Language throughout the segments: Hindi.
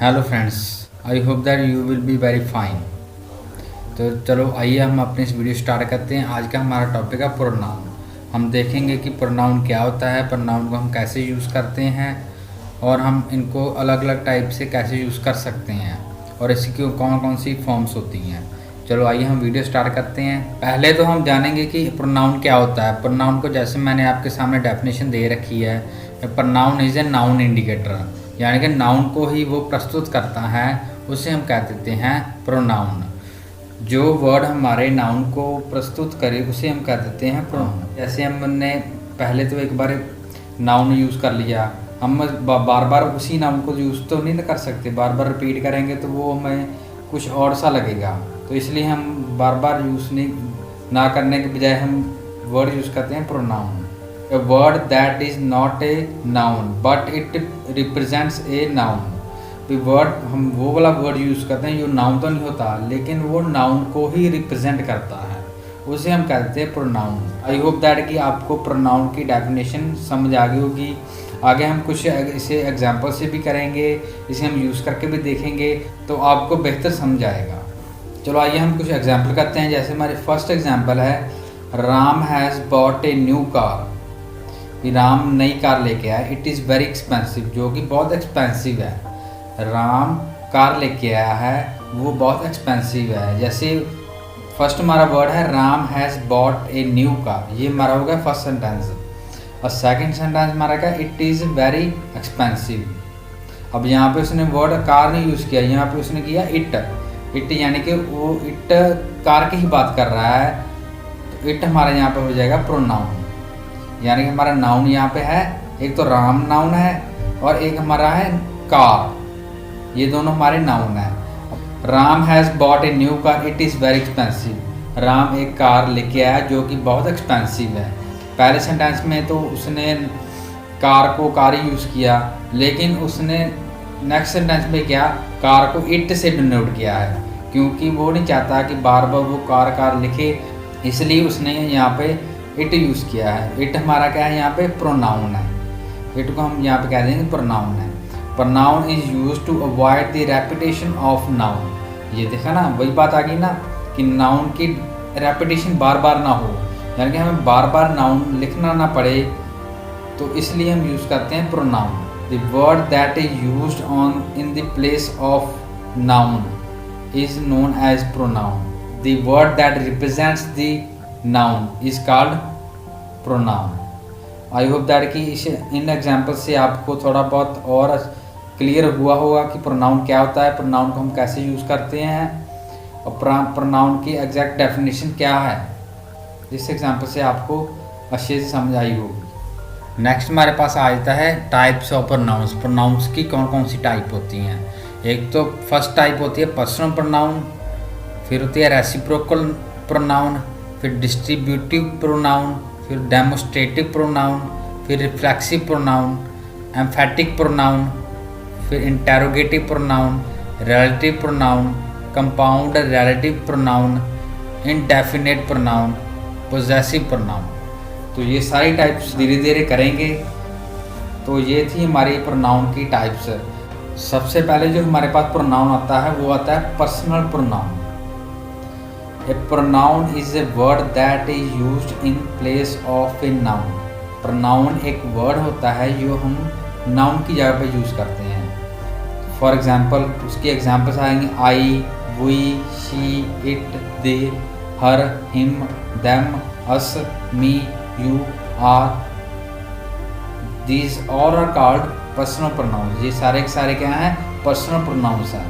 Hello friends, I hope that you will be very fine. तो चलो आइए हम अपने इस वीडियो स्टार्ट करते हैं। आज का हमारा टॉपिक है प्रोनाउन। हम देखेंगे कि प्रोनाउन क्या होता है, प्रोनाउन को हम कैसे यूज़ करते हैं और हम इनको अलग अलग टाइप से कैसे यूज़ कर सकते हैं और इसकी कौन कौन सी फॉर्म्स होती हैं। चलो आइए हम वीडियो स्टार्ट करते हैं। पहले तो हम जानेंगे कि प्रोनाउन क्या होता है। प्रोनाउन को जैसे मैंने आपके सामने डेफिनेशन दे रखी है, pronoun is a noun indicator, यानी कि नाउन को ही वो प्रस्तुत करता है, उसे हम कह देते हैं प्रोनाउन। जो वर्ड हमारे नाउन को प्रस्तुत करे उसे हम कह देते हैं प्रोनाउन। जैसे हमने पहले तो एक बार नाउन यूज़ कर लिया, हम बार बार उसी नाउन को यूज़ तो नहीं कर सकते, बार बार रिपीट करेंगे तो वो हमें कुछ और सा लगेगा। तो इसलिए हम बार बार यूज़ नहीं ना करने के बजाय हम वर्ड यूज़ करते हैं pronoun. A word that is not a noun but it represents a noun। तो वर्ड हम वो वाला वर्ड यूज़ करते हैं जो नाउन तो नहीं होता लेकिन वो नाउन को ही रिप्रेजेंट करता है, उसे हम कहते हैं प्रोनाउन। आई होप दैट कि आपको प्रोनाउन की डेफिनेशन समझ आ गई होगी। आगे हम कुछ इसे एग्जांपल से भी करेंगे, इसे हम यूज़ करके भी देखेंगे तो आपको बेहतर समझ आएगा। चलो आइए हम कुछ एग्जांपल करते हैं। जैसे हमारे फर्स्ट एग्जांपल है, Ram has bot a new car. Ram नई कार लेके आया। इट इज़ वेरी एक्सपेंसिव, जो कि बहुत एक्सपेंसिव है। राम कार लेके आया है, वो बहुत एक्सपेंसिव है। जैसे फर्स्ट हमारा वर्ड है Ram has bot a new car, ये हमारा हो गया फर्स्ट सेंटेंस। और सेकंड सेंटेंस हमारा क्या, इट इज़ वेरी एक्सपेंसिव। अब यहाँ पे उसने वर्ड कार नहीं यूज़ किया, यहाँ पे उसने किया इट यानी कि वो इट कार की ही बात कर रहा है, तो इट हमारा यहाँ पे हो जाएगा प्रोनाउन। यानी कि हमारा नाउन यहाँ पे है, एक तो राम नाउन है और एक हमारा है कार, ये दोनों हमारे नाउन है। Ram has bot a new car, it is very expensive. Ram एक कार लेके आया जो कि बहुत एक्सपेंसिव है। पहले सेंटेंस में तो उसने कार को कार ही यूज़ किया, लेकिन उसने नेक्स्ट सेंटेंस में क्या, कार को इट से डिनोट किया है, क्योंकि वो नहीं चाहता कि बार बार वो कार कार लिखे, इसलिए उसने यहाँ पे इट यूज़ किया है। इट हमारा क्या है, यहाँ पे प्रोनाउन है। इट को हम यहाँ पे कह देंगे प्रोनाउन है। Pronoun is used to avoid the repetition of noun. ये देखा ना, वही बात आ गई ना कि नाउन की रेपिटेशन बार बार ना हो, यानी कि हमें बार बार नाउन लिखना ना पड़े, तो इसलिए हम यूज़ करते हैं pronoun. The word that is used on in the place of noun is known as pronoun. The word that represents the noun is called pronoun. I hope that कि इन एग्जाम्पल से आपको थोड़ा बहुत और क्लियर हुआ होगा कि प्रोनाउन क्या होता है, प्रोनाउन को हम कैसे यूज़ करते हैं और प्रोनाउन की एग्जैक्ट डेफिनेशन क्या है। इस एग्जाम्पल से आपको अच्छे से समझ आई होगी। नेक्स्ट हमारे पास आ जाता है टाइप्स ऑफ प्रोनाउंस। प्रोनाउंस की कौन कौन सी टाइप होती हैं। एक तो फर्स्ट टाइप होती है पर्सनल प्रोनाउन, फिर होती है रेसिप्रोकल प्रोनाउन, फिर डिस्ट्रीब्यूटिव प्रोनाउन, फिर डेमोस्ट्रेटिव प्रोनाउन, फिर रिफ्लेक्सिव प्रोनाउन, एम्फेटिक प्रोनाउन, फिर interrogative pronoun, relative pronoun, compound relative pronoun, indefinite pronoun, possessive pronoun. तो ये सारी टाइप्स धीरे धीरे करेंगे। तो ये थी हमारी प्रोनाउन की टाइप्स। सबसे पहले जो हमारे पास प्रोनाउन आता है वो आता है personal pronoun. A pronoun is a word that is used in place of a noun। pronoun एक वर्ड होता है जो हम नाउन की जगह पे यूज़ करते हैं। फॉर एग्जाम्पल उसकी एग्जाम्पल्स आएंगे I, we, she, it, they, her, him, them, us, me, you, are. These all are called personal pronouns. ये सारे के सारे क्या हैं, पर्सनल प्रोनाउंस हैं।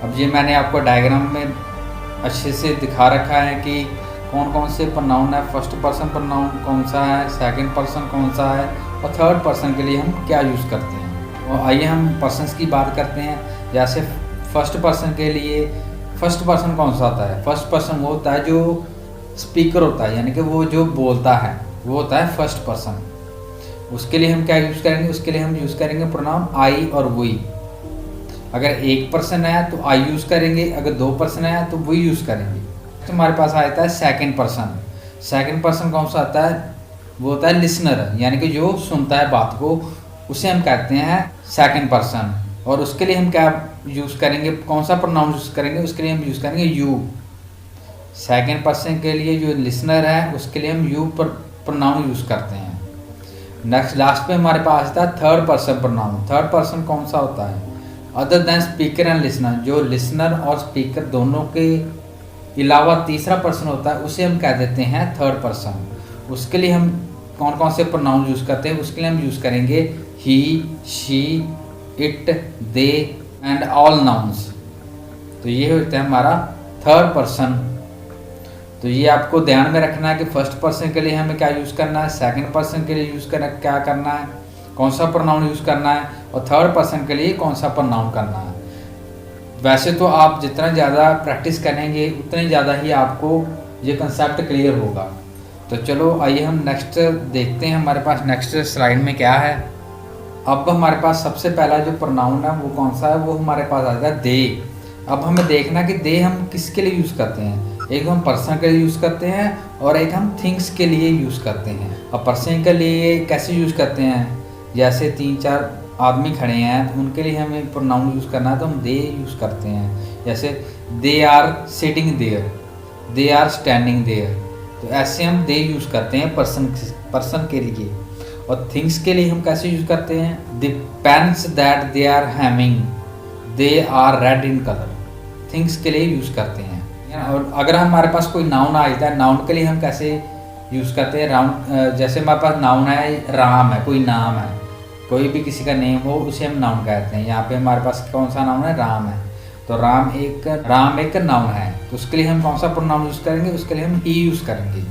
अब ये मैंने आपको डायग्राम में अच्छे से दिखा रखा है कि कौन कौन से प्रोनाउन है। फर्स्ट पर्सन प्रोनाउन कौन सा है, सेकंड पर्सन कौन सा है और थर्ड पर्सन के लिए हम क्या यूज़ करते हैं। और आइए हम पर्सन्स की बात करते हैं। जैसे फर्स्ट पर्सन के लिए फर्स्ट पर्सन कौन सा होता है, फर्स्ट पर्सन वो होता है जो स्पीकर होता है, यानी कि वो जो बोलता है वो होता है फर्स्ट पर्सन। उसके लिए हम क्या यूज़ करेंगे, उसके लिए हम यूज़ करेंगे प्रोनाउन आई और वी। अगर एक पर्सन आया तो आई यूज़ करेंगे, अगर दो पर्सन आया तो वी यूज़ करेंगे। तो हमारे पास आता है सेकंड पर्सन। सेकंड पर्सन कौन सा आता है, वो होता है लिसनर, यानी कि जो सुनता है बात को, उसे हम कहते हैं सेकंड पर्सन। और उसके लिए हम क्या यूज़ करेंगे, कौन सा प्रोनाउन यूज़ करेंगे, उसके लिए हम यूज़ करेंगे यू। सेकंड पर्सन के लिए जो लिसनर है उसके लिए हम यू प्रोनाउन यूज़ करते हैं। नेक्स्ट लास्ट पे हमारे पास आता है third person pronoun. Third person कौन सा होता है, other than speaker and listener, जो लिसनर और स्पीकर दोनों के अलावा तीसरा पर्सन होता है उसे हम कह देते हैं थर्ड पर्सन। उसके लिए हम कौन कौन से प्रोनाउन यूज़ करते हैं, उसके लिए हम यूज़ करेंगे he, she, it, they and all nouns. तो ये होता है हमारा थर्ड पर्सन। तो ये आपको ध्यान में रखना है कि फर्स्ट पर्सन के लिए हमें क्या यूज़ करना है, सेकंड पर्सन के लिए यूज़ करना क्या करना है, कौन सा प्रोनाउन यूज़ करना है, और थर्ड पर्सन के लिए कौन सा प्रोनाउन करना है। वैसे तो आप जितना ज़्यादा प्रैक्टिस करेंगे उतने ज़्यादा ही आपको ये कंसेप्ट क्लियर होगा। तो चलो आइए हम नेक्स्ट देखते हैं हमारे पास नेक्स्ट स्लाइड में क्या है। अब हमारे पास सबसे पहला जो प्रोनाउन है वो कौन सा है, वो हमारे पास आता है दे। अब हमें देखना कि दे हम किसके लिए यूज़ करते हैं, एक हम पर्सन के लिए यूज़ करते हैं और एक हम थिंग्स के लिए यूज़ करते हैं। अब पर्सन के लिए कैसे यूज़ करते हैं, जैसे 3-4 आदमी खड़े हैं तो उनके लिए हमें प्रोनाउन यूज़ करना है तो हम दे यूज़ करते हैं। जैसे they are sitting there, they are standing there, तो ऐसे हम दे यूज़ करते हैं पर्सन के लिए। और थिंग्स के लिए हम कैसे यूज़ करते हैं, the pens that they are having they are red in colour, things के लिए यूज़ करते हैं। और अगर हमारे पास कोई नाउन आ जाता है, नाउन के लिए हम कैसे यूज़ करते हैं, जैसे हमारे पास नाउन है राम है, कोई नाम है, कोई भी किसी का नेम हो उसे हम नाउन कहते हैं। यहाँ पे हमारे पास कौन सा नाउन है, राम है, तो राम एक नाउन है, तो उसके लिए हम कौन सा प्रोनाउन यूज़ करेंगे, उसके लिए हम ही यूज़ करेंगे।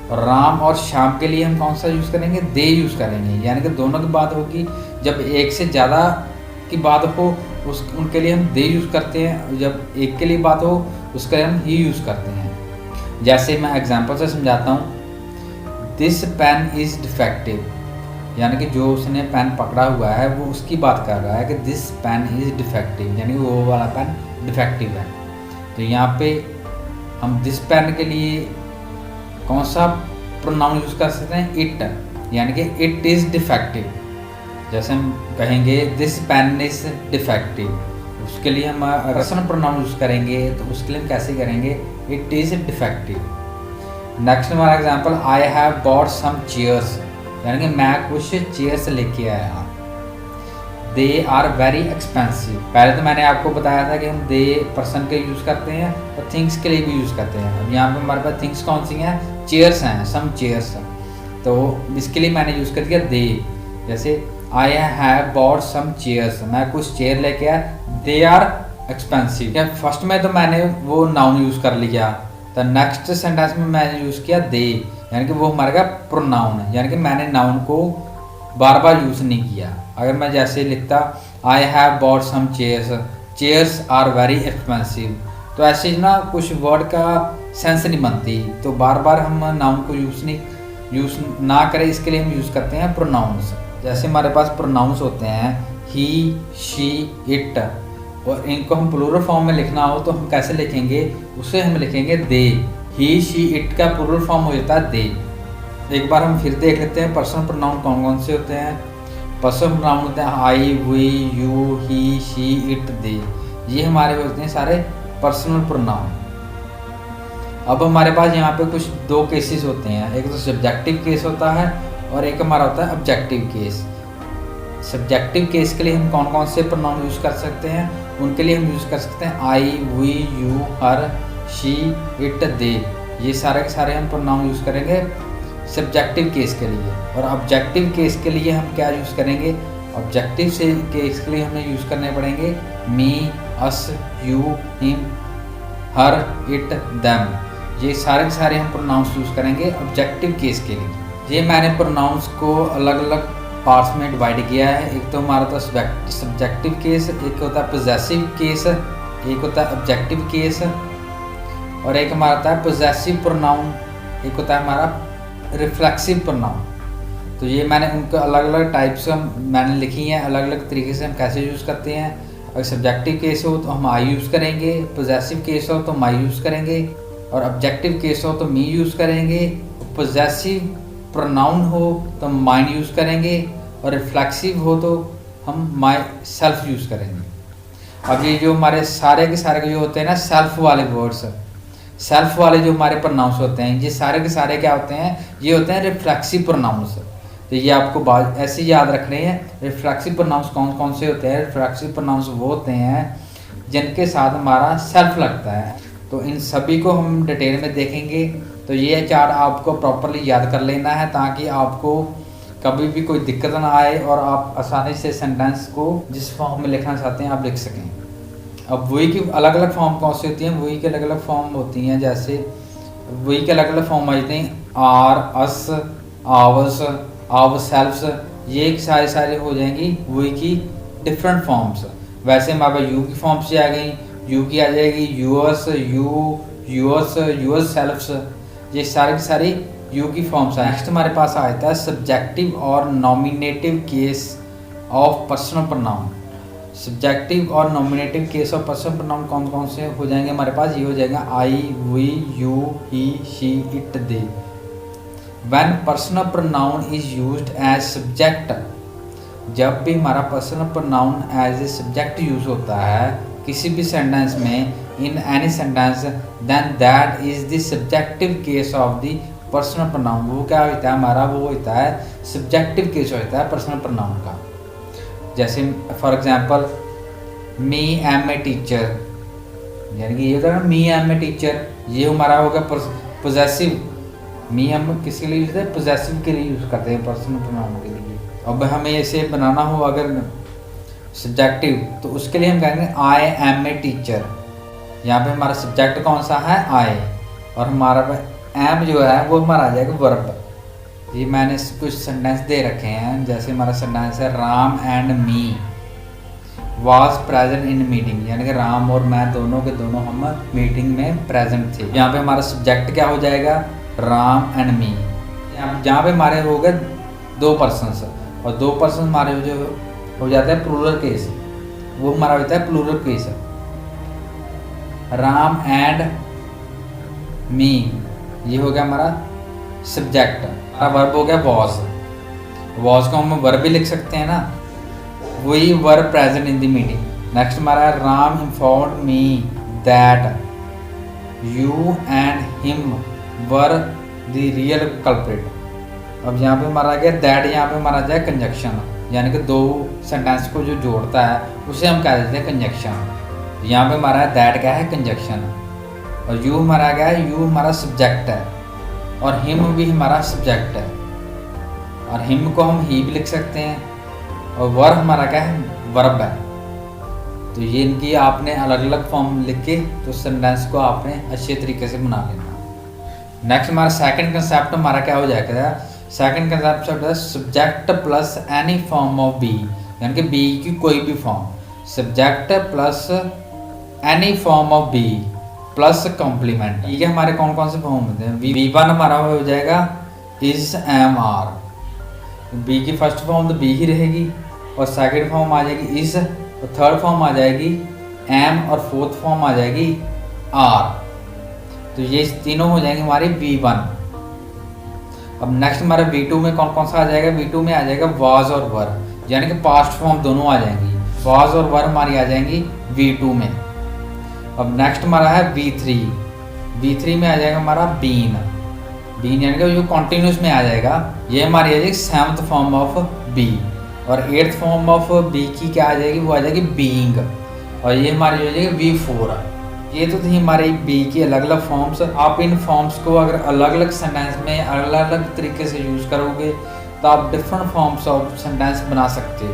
और राम और श्याम के लिए हम कौन सा यूज़ करेंगे, दे यूज़ करेंगे, यानी कि दोनों की बात होगी। जब एक से ज़्यादा की बात हो उनके लिए हम दे यूज़ करते हैं, जब एक के लिए बात हो उसके लिए हम ही यूज़ करते हैं। जैसे मैं एग्जांपल से समझाता हूँ, दिस पेन इज़ डिफेक्टिव, यानी कि जो उसने पेन पकड़ा हुआ है वो उसकी बात कर रहा है कि दिस पेन इज़ डिफेक्टिव, यानी कि वो वाला पेन डिफेक्टिव है। तो यहाँ पे हम दिस पेन के लिए कौन सा प्रोनाउन यूज़ कर सकते हैं, इट, यानी कि इट इज़ डिफेक्टिव। जैसे हम कहेंगे दिस पेन इज़ डिफेक्टिव, उसके लिए हम पर्सनल प्रोनाउन यूज़ करेंगे, तो उसके लिए हम कैसे करेंगे, इट इज़ डिफेक्टिव। नेक्स्ट हमारा example, I have bought some chairs, यानी कि मैं कुछ चेयर्स लेके आया। दे आर वेरी एक्सपेंसिव, पहले तो मैंने आपको बताया था कि हम दे पर्सन के यूज़ करते हैं और थिंग्स के लिए भी यूज़ करते हैं। अब यहाँ पे हमारे पास थिंग्स कौन सी हैं, चेयर्स हैं, सम चेयर्स, तो इसके लिए मैंने यूज़ कर दिया दे। जैसे I have bought some chairs, मैं कुछ चेयर लेके आया, दे आर एक्सपेंसिव। या फर्स्ट में तो मैंने वो नाउन यूज़ कर लिया, तो नेक्स्ट सेंटेंस में मैंने यूज़ किया दे, यानी कि वो हमारे का प्रोनाउन है, यानी कि मैंने नाउन को बार बार यूज़ नहीं किया। अगर मैं जैसे लिखता I have bought some chairs, chairs are very expensive, तो ऐसे ना कुछ वर्ड का सेंस नहीं बनती, तो बार बार हम नाउन को यूज़ ना करें, इसके लिए हम यूज़ करते हैं प्रोनाउंस। जैसे हमारे पास प्रोनाउंस होते हैं ही, शी, इट, और इनको हम प्लूरल फॉर्म में लिखना हो तो हम कैसे लिखेंगे, उसे हम लिखेंगे दे। ही, शी, इट का प्लूरल फॉर्म हो जाता है दे। एक बार हम फिर देख लेते हैं पर्सनल प्रोनाउन कौन कौन से होते हैं। पर्सनल प्रोनाउन होते हैं I, we, you, he, she, it, they, ये हमारे होते हैं सारे पर्सनल प्रोनाउन। अब हमारे पास यहाँ पे कुछ दो केसेस होते हैं, एक तो सब्जेक्टिव केस होता है और एक हमारा होता है ऑब्जेक्टिव केस। सब्जेक्टिव केस के लिए हम कौन कौन से प्रोनाउन यूज़ कर सकते हैं, उनके लिए हम यूज़ कर सकते हैं I, we, you, her, she, it, they, ये सारे के सारे हम प्रोनाउन यूज़ करेंगे सब्जेक्टिव केस के लिए। और ऑब्जेक्टिव केस के लिए हम क्या यूज़ करेंगे, ऑब्जेक्टिव से केस के लिए हमें यूज़ करने पड़ेंगे me, us, you, him, her, it, them, ये सारे के सारे हम प्रोनाउंस यूज़ करेंगे ऑब्जेक्टिव केस के लिए। ये मैंने प्रोनाउंस को अलग अलग पार्ट्स में डिवाइड किया है। एक तो हमारा तो सब्जेक्टिव केस, एक होता है पोजेसिव केस, एक होता है ऑब्जेक्टिव केस, और एक हमारा होता है पोजेसिव प्रोनाउन, एक होता है हमारा रिफ्लेक्सिव प्रोनाउन। तो ये मैंने उनको अलग अलग टाइप्स मैंने लिखी हैं, अलग अलग तरीके से हम कैसे यूज़ करते हैं। अगर सब्जेक्टिव केस हो तो हम आई यूज़ करेंगे, पोजेसिव केस हो तो माई यूज़ करेंगे, और ऑब्जेक्टिव केस हो तो मी यूज़ करेंगे, पोजेसिव प्रोनाउन हो तो माइन यूज़ करेंगे, और रिफ्लेक्सिव हो तो हम माई सेल्फ यूज़ करेंगे। अब ये जो हमारे सारे के सारे जो होते हैं ना सेल्फ वाले वर्ड्स, सेल्फ वाले जो हमारे प्रोनाउंस होते हैं, ये सारे के सारे क्या होते हैं, ये होते हैं रिफ्लेक्सिव प्रोनाउंस। तो ये आपको बात ऐसे याद रखने हैं। रिफ्लेक्सिव प्रोनाउंस कौन कौन से होते हैं? रिफ्लेक्सिव प्रोनाउंस वो होते हैं जिनके साथ हमारा सेल्फ लगता है। तो इन सभी को हम डिटेल में देखेंगे। तो ये चार्ट आपको प्रॉपरली याद कर लेना है ताकि आपको कभी भी कोई दिक्कत ना आए और आप आसानी से सेंटेंस को जिस फॉर्म में लिखना चाहते हैं आप लिख सकें। अब वही की अलग अलग फॉर्म कौन सी होती हैं? वही की अलग अलग फॉर्म होती हैं, जैसे वही के अलग अलग फॉर्म आ जाते हैं, आर, अस, आवस, आव सेल्फ्स, ये सारे हो जाएंगी वही की डिफरेंट फॉर्म्स। वैसे हमारे पास यू की फॉर्म से आ गई, यू की आ जाएगी यूअर्स, यूअर्स, यूअर्स सेल्फ्स, ये सारे की सारी यू की फॉर्म्स है। नेक्स्ट हमारे पास आ जाता है सब्जेक्टिव और nominative case of personal pronoun. Subjective और nominative case of personal pronoun कौन कौन से हो जाएंगे हमारे पास? ये हो जाएगा I, we, you, he, she, it, they. When personal pronoun is used as subject, जब भी हमारा personal pronoun as a subject use होता है किसी भी सेंटेंस में, in any sentence, then that is the subjective case of the personal pronoun. वो क्या होता है हमारा? वो होता है सब्जेक्टिव केस होता है पर्सनल प्रोनाउन का। जैसे for example me am a teacher, यानी कि ये होता है ना मी एम ए टीचर, ये हमारा होगा पोजेसिव। मी हम किसके लिए यूज करते हैं? पोजेसिव के लिए यूज करते हैं, पर्सनल प्रोनाउन के लिए। अब हमें ऐसे बनाना हो अगर सब्जेक्टिव, तो उसके लिए हम कहेंगे आई एम ए टीचर। यहाँ पे हमारा सब्जेक्ट कौन सा है? आई, और हमारा एम जो है वो हमारा आ जाएगा वर्ब। ये मैंने कुछ सेंटेंस दे रखे हैं, जैसे हमारा सेंटेंस है Ram and me was present in meeting, यानी कि राम और मैं दोनों के दोनों हम मीटिंग में प्रेजेंट थे। यहाँ पे हमारा सब्जेक्ट क्या हो जाएगा? राम एंड मी। जहाँ पे हमारे हो गए दो पर्सन्स, और दो पर्सन हमारे जो हो जाता है प्लूरल केस, वो हमारा होता है plural case. Ram and me, ये हो गया हमारा सब्जेक्ट। हमारा वर्ब हो गया वॉज। वॉज को हम वर्ब भी लिख सकते हैं ना, वही verb present in the meeting. Next हमारा Ram informed me that you and him were the real culprit. अब यहाँ पे हमारा गया दैट, यहाँ पे हमारा जाए कंजक्शन, यानी कि दो सेंटेंस को जो जोड़ता है उसे हम कह देते हैं कंजक्शन। यहाँ पे हमारा दैट क्या है? कंजक्शन। और यू हमारा क्या है? यू हमारा सब्जेक्ट है, और हिम भी हमारा सब्जेक्ट है, और हिम को हम ही भी लिख सकते हैं, और वर हमारा क्या है? वर्ब है। तो ये इनकी आपने अलग अलग फॉर्म लिख के तो सेंटेंस को आपने अच्छे तरीके से बना लेना। नेक्स्ट हमारा सेकंड कंसेप्ट हमारा क्या हो जाएगा? सेकंड कंसेप्ट है subject plus any form of be, यानी कि बी की कोई भी फॉर्म। Subject plus any form of be plus complement. ठीक है, हमारे कौन कौन से फॉर्म होते हैं? V1 हमारा हो जाएगा इज, एम, आर। बी की फर्स्ट फॉर्म तो बी ही रहेगी, और सेकंड फॉर्म आ जाएगी इज, और थर्ड फॉर्म आ जाएगी एम, और फोर्थ फॉर्म आ जाएगी आर। तो ये तीनों हो जाएंगे हमारी V1। अब नेक्स्ट हमारा V2 में कौन कौन सा आ जाएगा? V2 में आ जाएगा वाज और वर, यानी कि पास्ट फॉर्म दोनों आ जाएंगी। वाज और वर हमारी आ जाएंगी V2 में। अब नेक्स्ट हमारा है V3। V3 में आ जाएगा हमारा बीन। बीन यानी कि जो कॉन्टिन्यूस में आ जाएगा, ये हमारी आ जाएगी सेवंथ फॉर्म ऑफ बी। और एट्थ फॉर्म ऑफ बी की क्या आ जाएगी? वो आ जाएगी बीइंग, और ये हमारी हो जाएगी V4। ये तो थी हमारी बी की अलग अलग फॉर्म्स। आप इन फॉर्म्स को अगर अलग अलग सेंटेंस में अलग अलग तरीके से यूज़ करोगे तो आप डिफरेंट फॉर्म्स ऑफ सेंटेंस बना सकते हो।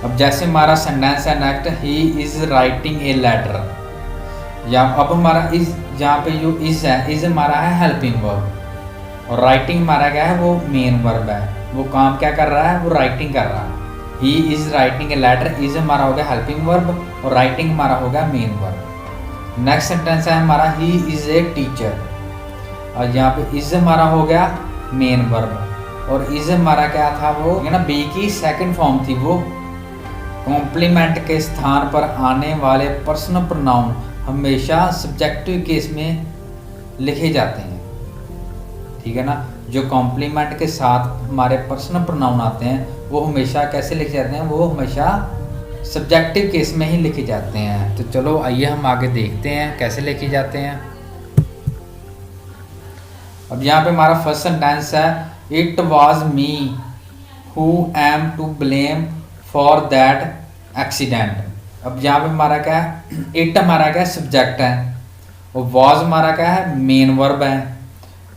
अब जैसे हमारा सेंटेंस है next, he is writing a letter. या अब हमारा इस यहाँ पे जो इज है, इज हमारा है हेल्पिंग वर्ब, और राइटिंग हमारा क्या है? वो मेन वर्ब है। वो काम क्या कर रहा है? वो राइटिंग कर रहा है। He is writing a letter, is हमारा हो गया हेल्पिंग वर्ब, और राइटिंग हमारा हो गया मेन वर्ब। नेक्स्ट सेंटेंस है हमारा ही इज ए टीचर, और यहाँ पे इज हमारा हो गया मेन वर्ब, और इज हमारा क्या था? वो ना बी की सेकंड फॉर्म थी। वो कॉम्प्लीमेंट के स्थान पर आने वाले पर्सनल प्रोनाउन हमेशा सब्जेक्टिव केस में लिखे जाते हैं, ठीक है ना। जो कॉम्प्लीमेंट के साथ हमारे पर्सनल प्रोनाउन आते हैं वो हमेशा कैसे लिखे जाते हैं, वो हमेशा सब्जेक्टिव केस में ही लिखे जाते हैं। तो चलो आइए हम आगे देखते हैं कैसे लिखे जाते हैं। अब यहाँ पे हमारा फर्स्ट सेंटेंस है, it was me who am to blame for that accident. अब यहाँ पे हमारा क्या है, इट हमारा क्या है, सब्जेक्ट है, और वॉज हमारा क्या है, मेन वर्ब है,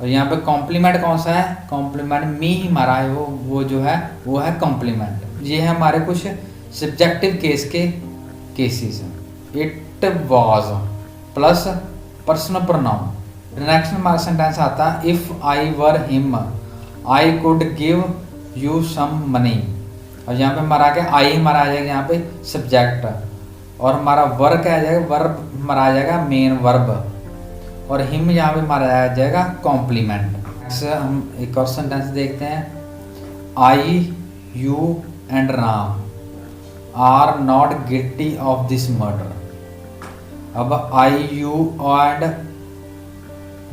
और यहाँ पे कॉम्प्लीमेंट कौन सा है, कॉम्प्लीमेंट मी हमारा है, वो जो है वो है कॉम्प्लीमेंट। ये है हमारे कुछ सब्जेक्टिव केस के केसेस हैं। It was plus personal pronoun. Next हमारा सेंटेंस आता है, if I were him I could give you some money. और यहाँ पे हमारा क्या, आई हमारा आ जाएगा यहाँ पे सब्जेक्ट, और हमारा वर्ब क्या आ जाएगा, वर्ब हमारा आ जाएगा मेन वर्ब, और हिम यहाँ पे हमारा आ जाएगा कॉम्प्लीमेंट। हम एक और सेंटेंस देखते हैं, I you and Ram are not guilty of this murder. अब आई यू एंड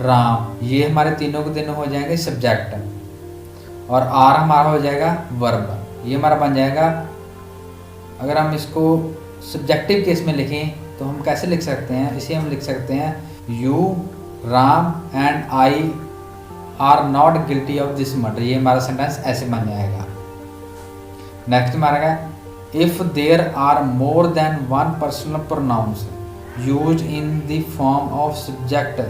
राम ये हमारे तीनों के तीनों हो जाएंगे सब्जेक्ट, और आर हमारा हो जाएगा वर्ब। ये हमारा बन जाएगा, अगर हम इसको सब्जेक्टिव केस में लिखें तो हम कैसे लिख सकते हैं, इसे हम लिख सकते हैं, you Ram and I are not guilty of this murder. ये हमारा सेंटेंस ऐसे बन जाएगा। नेक्स्ट हमारा क्या, if there are more than one personal pronouns used in the form of subject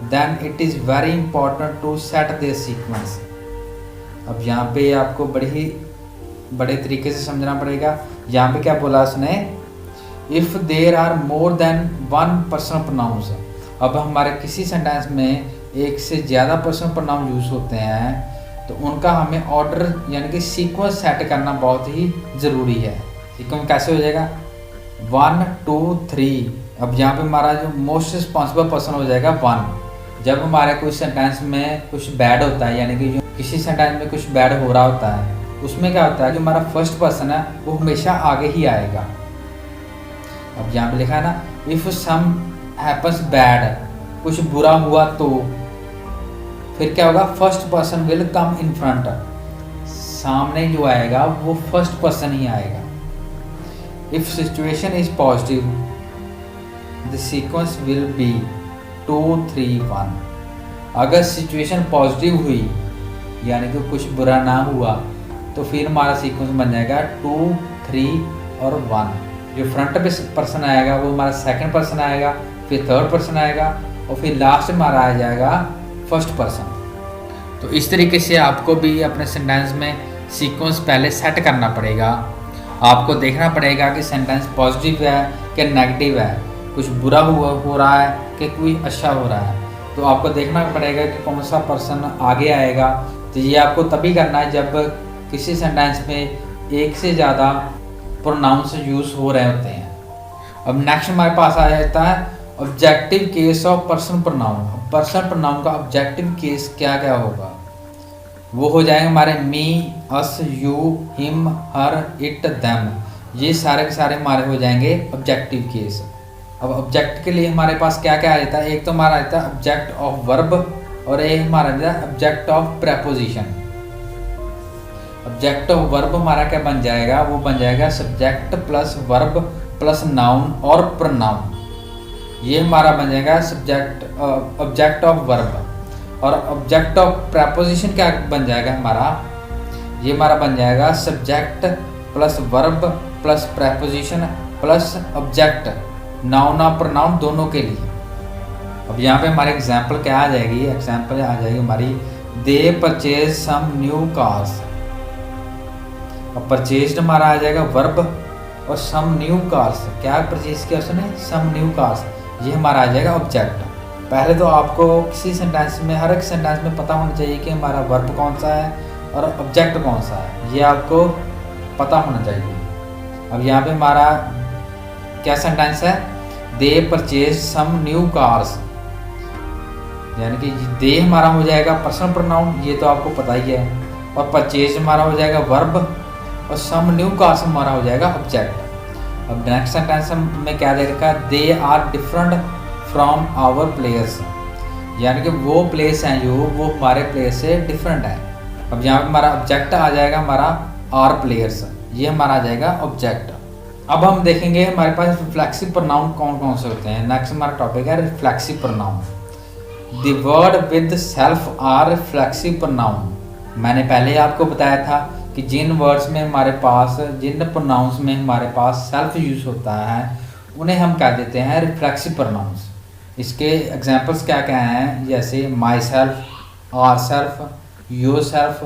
then it is very important to set their sequence. अब यहाँ पे आपको बड़े तरीके से समझना पड़ेगा। यहाँ पे क्या बोला उसने, if there are more than one personal pronouns. अब हमारे किसी सेंटेंस में एक से ज़्यादा पर्सनल प्रोनाउन यूज़ होते हैं तो उनका हमें ऑर्डर यानी कि सीक्वेंस सेट करना बहुत ही ज़रूरी है। सीक्वेंस कैसे हो जाएगा, 1 2 3। अब यहाँ पे हमारा जो मोस्ट रिस्पॉन्सिबल पर्सन हो जाएगा 1। जब हमारे कुछ सेंटेंस में कुछ बैड होता है, यानी कि जो किसी सेंटेंस में कुछ बैड हो रहा होता है, उसमें क्या होता है, जो हमारा फर्स्ट पर्सन है वो हमेशा आगे ही आएगा। अब यहाँ पे लिखा है ना, इफ़ सम हैपन्स बैड, कुछ बुरा हुआ तो फिर क्या होगा, first person will come in front, सामने जो आएगा वो फर्स्ट पर्सन ही आएगा। If situation is positive the sequence will be 2 3 1। अगर सिचुएशन पॉजिटिव हुई यानी कि कुछ बुरा ना हुआ तो फिर हमारा सीक्वेंस बन जाएगा 2 3 और 1। जो फ्रंट पे पर्सन आएगा वो हमारा सेकंड पर्सन आएगा, फिर थर्ड पर्सन आएगा, और फिर लास्ट हमारा आ जाएगा फर्स्ट पर्सन। तो इस तरीके से आपको भी अपने सेंटेंस में सीक्वेंस पहले सेट करना पड़ेगा। आपको देखना पड़ेगा कि सेंटेंस पॉजिटिव है कि नेगेटिव है, कुछ बुरा हो रहा है कि कोई अच्छा हो रहा है। तो आपको देखना पड़ेगा कि कौन सा पर्सन आगे आएगा। तो ये आपको तभी करना है जब किसी सेंटेंस में एक से ज़्यादा प्रोनाउंस यूज़ हो रहे होते हैं। अब नेक्स्ट हमारे पास आ जाता है objective case of personal pronoun. Personal pronoun का ऑब्जेक्टिव केस क्या क्या होगा, वो हो जाएंगे हमारे me, us, you, him, her, it, them. ये सारे के सारे हमारे हो जाएंगे ऑब्जेक्टिव केस। अब ऑब्जेक्ट के लिए हमारे पास क्या क्या आ जाता है, एक तो हमारा आता है ऑब्जेक्ट ऑफ वर्ब, और एक हमारा आता है object of preposition. Object of verb हमारा क्या बन जाएगा, वो बन जाएगा subject plus verb plus noun और प्रोनाउन। ये हमारा बन जाएगा सब्जेक्ट ऑब्जेक्ट ऑफ वर्ब। और ऑब्जेक्ट ऑफ प्रेपोजिशन क्या बन जाएगा हमारा, ये हमारा बन जाएगा subject plus verb plus preposition plus object, noun और प्रोनाउन दोनों के लिए। अब यहाँ पे हमारे एग्जाम्पल क्या आ जाएगी, एग्जाम्पल आ जाएगी हमारी, they purchase some new cars. अब परचेज हमारा आ जाएगा वर्ब, और सम न्यू कार्स क्या परचेज किया उसने, सम न्यू कार्स, ये हमारा आ जाएगा ऑब्जेक्ट। पहले तो आपको किसी सेंटेंस में, हर एक सेंटेंस में पता होना चाहिए कि हमारा वर्ब कौन सा है और ऑब्जेक्ट कौन सा है, ये आपको पता होना चाहिए। अब यहाँ पे हमारा क्या सेंटेंस है, they purchase some new cars, यानी कि दे हमारा हो जाएगा पर्सनल प्रोनाउन, ये तो आपको पता ही है, और परचेज हमारा हो जाएगा वर्ब, और सम न्यू कार्स हमारा हो जाएगा ऑब्जेक्ट। अब नेक्स्ट सेंटेंस में क्या दे रखा है, they are different from our players. यानी कि वो प्लेस हैं जो वो हमारे प्लेस से डिफरेंट है। अब यहाँ पे हमारा ऑब्जेक्ट आ जाएगा हमारा आर प्लेयर्स, ये हमारा आ जाएगा ऑब्जेक्ट। अब हम देखेंगे हमारे पास रिफ्लेक्सिव प्रोनाउन कौन कौन से होते हैं। नेक्स्ट हमारा टॉपिक है reflexive pronoun. The word with self are reflexive pronoun. मैंने पहले आपको बताया था कि जिन वर्ड्स में हमारे पास, जिन प्रोनाउंस में हमारे पास सेल्फ यूज होता है उन्हें हम कह देते हैं रिफ्लेक्सिव प्रोनाउंस। इसके एग्जांपल्स क्या क्या हैं, जैसे myself, ourself, yourself,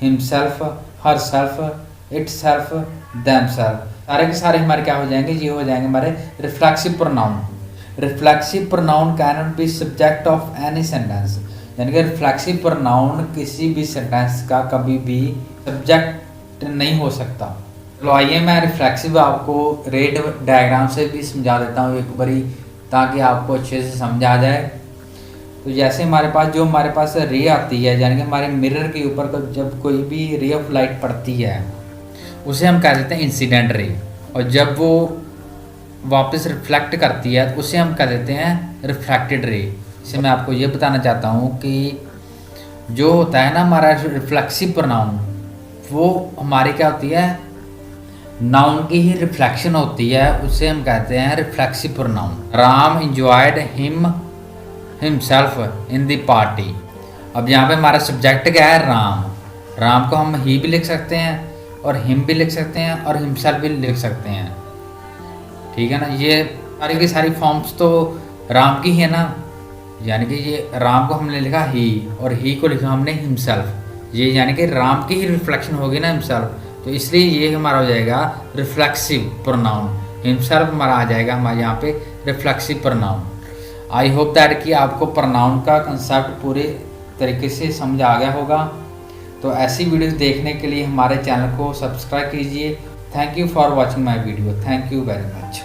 himself, herself, itself, themself, सारे के सारे हमारे क्या हो जाएंगे, ये हो जाएंगे हमारे reflexive pronoun. Reflexive pronoun can not be subject of any sentence, यानी कि रिफ्लेक्सिव प्रोनाउन किसी भी सेंटेंस का कभी भी सब्जेक्ट नहीं हो सकता। तो आइए मैं रिफ्लेक्सिव आपको रेड डायग्राम से भी समझा देता हूँ एक बारी, ताकि आपको अच्छे से समझ आ जाए। तो जैसे हमारे पास रे आती है, यानी कि हमारे मिरर के ऊपर जब कोई भी रे ऑफ लाइट पड़ती है उसे हम कह देते हैं इंसिडेंट रे, और जब वो वापस रिफ्लेक्ट करती है तो उसे हम कह देते हैं रिफ्लेक्टेड रे। इसे मैं आपको ये बताना चाहता हूँ कि जो होता है ना हमारा रिफ्लेक्सिव प्रोनाउन, वो हमारी क्या होती है, नाउन की ही रिफ्लेक्शन होती है, उसे हम कहते हैं reflexive pronoun. Ram enjoyed himself in the party. अब यहाँ पे हमारा सब्जेक्ट क्या है, राम। राम को हम ही भी लिख सकते हैं और हिम भी लिख सकते हैं और हिमसेल्फ भी लिख सकते हैं, ठीक है ना। ये सारी की सारी फॉर्म्स तो राम की है ना, यानी कि ये राम को हमने लिखा ही और ही को लिखा हमने हिमसेल्फ, ये यानी कि राम की ही रिफ्लेक्शन होगी ना हिमसेल्फ, तो इसलिए ये हमारा हो जाएगा रिफ्लेक्सिव प्रोनाउन। हिमसेल्फ हमारा आ जाएगा हमारे यहाँ पे reflexive pronoun. I hope that कि आपको प्रोनाउन का कंसेप्ट पूरे तरीके से समझ आ गया होगा। तो ऐसी वीडियोस देखने के लिए हमारे चैनल को सब्सक्राइब कीजिए। Thank you for watching my video. Thank you very much.